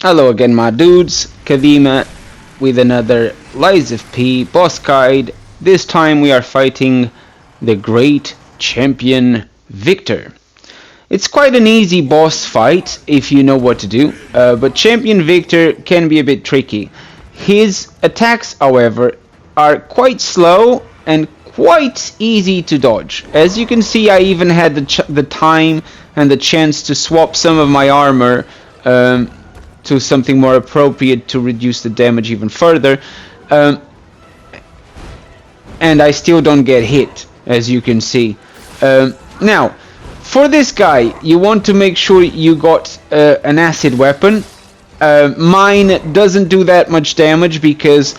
Hello again, my dudes. Kadima with another Lies of P boss guide. This time we are fighting the great champion Victor. It's quite an easy boss fight if you know what to do, but champion Victor can be a bit tricky. His attacks, however, are quite slow and quite easy to dodge. As you can see, I even had the time and the chance to swap some of my armor to something more appropriate to reduce the damage even further, and I still don't get hit, as you can see. Now, for this guy, you want to make sure you got an acid weapon. Mine doesn't do that much damage because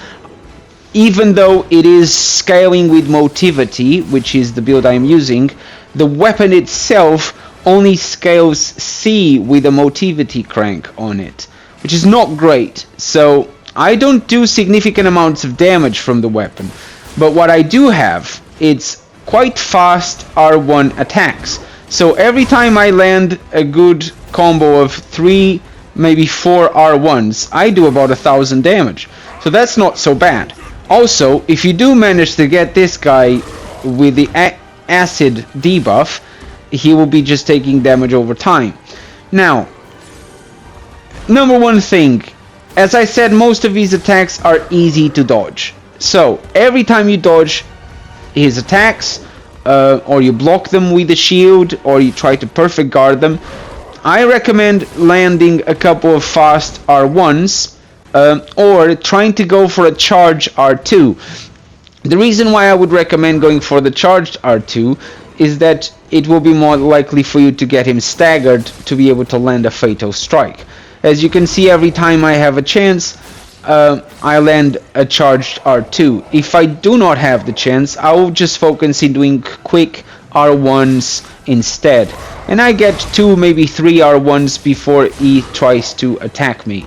even though it is scaling with motivity, which is the build I'm using, the weapon itself only scales C with a motivity crank on it, which is not great. So I don't do significant amounts of damage from the weapon, but what I do have, it's quite fast R1 attacks. So every time I land a good combo of 3, maybe 4 R1s, I do about 1,000 damage. So that's not so bad. Also, if you do manage to get this guy with the acid debuff, he will be just taking damage over time. Now, number one thing, as I said, most of his attacks are easy to dodge. So every time you dodge his attacks, or you block them with a shield, or you try to perfect guard them, I recommend landing a couple of fast R1s, or trying to go for a charge R2. The reason why I would recommend going for the charged R2 is that it will be more likely for you to get him staggered to be able to land a fatal strike. As you can see, every time I have a chance, I land a charged R2. If I do not have the chance, I will just focus in doing quick R1s instead. And I get 2, maybe 3 R1s before he tries to attack me.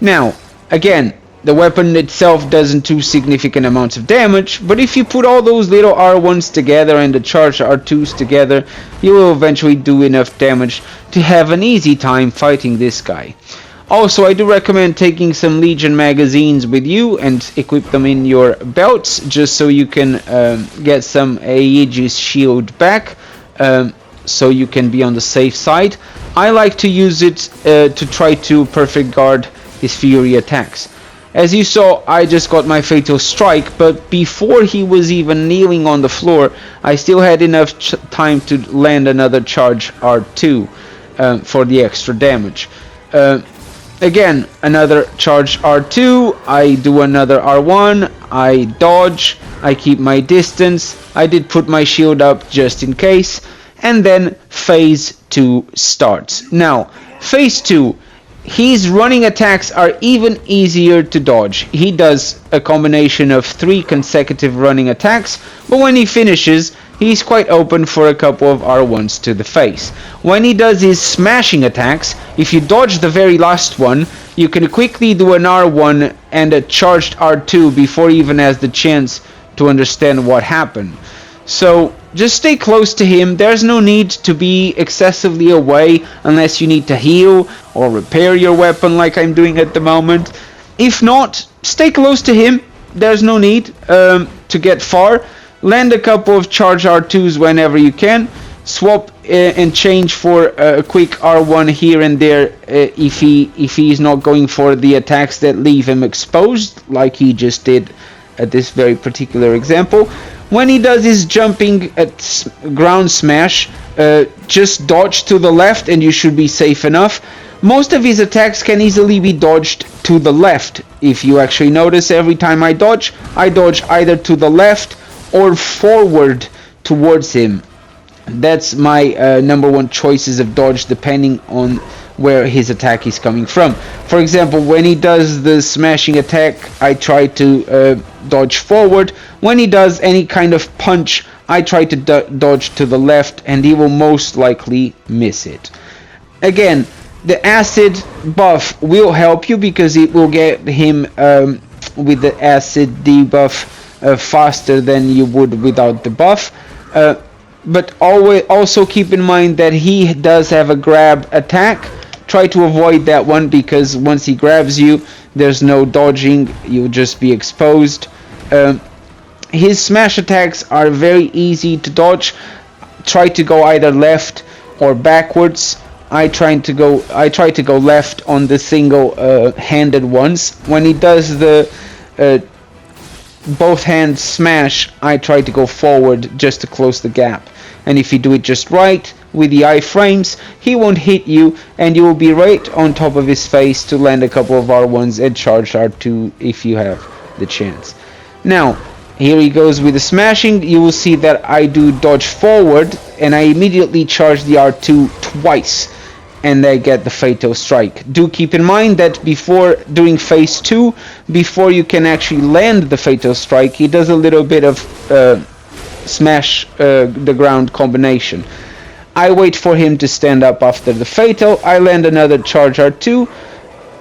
Now, again, the weapon itself doesn't do significant amounts of damage, but if you put all those little R1s together and the charged R2s together, you will eventually do enough damage to have an easy time fighting this guy. Also, I do recommend taking some Legion magazines with you and equip them in your belts, just so you can get some Aegis shield back, so you can be on the safe side. I like to use it to try to perfect guard his fury attacks. As you saw, I just got my fatal strike, but before he was even kneeling on the floor, I still had enough time to land another charge R2 for the extra damage. Again, another charge R2, I do another R1, I dodge, I keep my distance, I did put my shield up just in case, and then phase 2 starts. Now, phase 2, his running attacks are even easier to dodge. He does a combination of 3 consecutive running attacks, but when he finishes, he's quite open for a couple of R1s to the face. When he does his smashing attacks, if you dodge the very last one, you can quickly do an R1 and a charged R2 before he even has the chance to understand what happened. So just stay close to him. There's no need to be excessively away unless you need to heal or repair your weapon like I'm doing at the moment. If not, stay close to him. There's no need to get far. Land a couple of charge R2s whenever you can. Swap and change for a quick R1 here and there if he's not going for the attacks that leave him exposed, like he just did at this very particular example. When he does his jumping at ground smash, just dodge to the left and you should be safe enough. Most of his attacks can easily be dodged to the left. If you actually notice, every time I dodge either to the left or forward towards him. That's my number one choices of dodge, depending on where his attack is coming from. For example, when he does the smashing attack, I try to dodge forward. When he does any kind of punch, I try to dodge to the left, and he will most likely miss it. Again, the acid buff will help you because it will get him with the acid debuff faster than you would without the buff. But always also keep in mind that he does have a grab attack try to avoid that one, because once he grabs you, there's no dodging, you'll just be exposed. His smash attacks are very easy to dodge. Try to go either left or backwards. I try to go left on the single handed ones. When he does the both hands smash, I try to go forward just to close the gap. And if you do it just right with the iframes, he won't hit you, and you will be right on top of his face to land a couple of R1s and charge R2 if you have the chance. Now, here he goes with the smashing. You will see that I do dodge forward, and I immediately charge the R2 twice, and I get the Fatal Strike. Do keep in mind that before doing phase 2, before you can actually land the Fatal Strike, he does a little bit of smash the ground combination. I wait for him to stand up after the Fatal, I land another charge R2,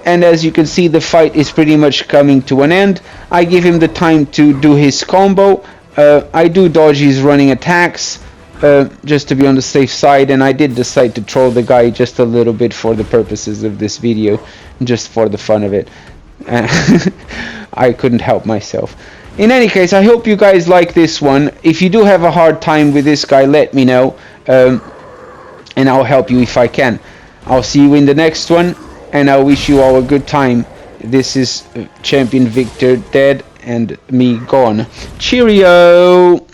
and as you can see, the fight is pretty much coming to an end. I give him the time to do his combo. I do dodge his running attacks, just to be on the safe side, and I did decide to troll the guy just a little bit for the purposes of this video, just for the fun of it. I couldn't help myself. In any case, I hope you guys like this one. If you do have a hard time with this guy, let me know, and I'll help you if I can. I'll see you in the next one, and I wish you all a good time. This is Champion Victor dead and me gone. Cheerio!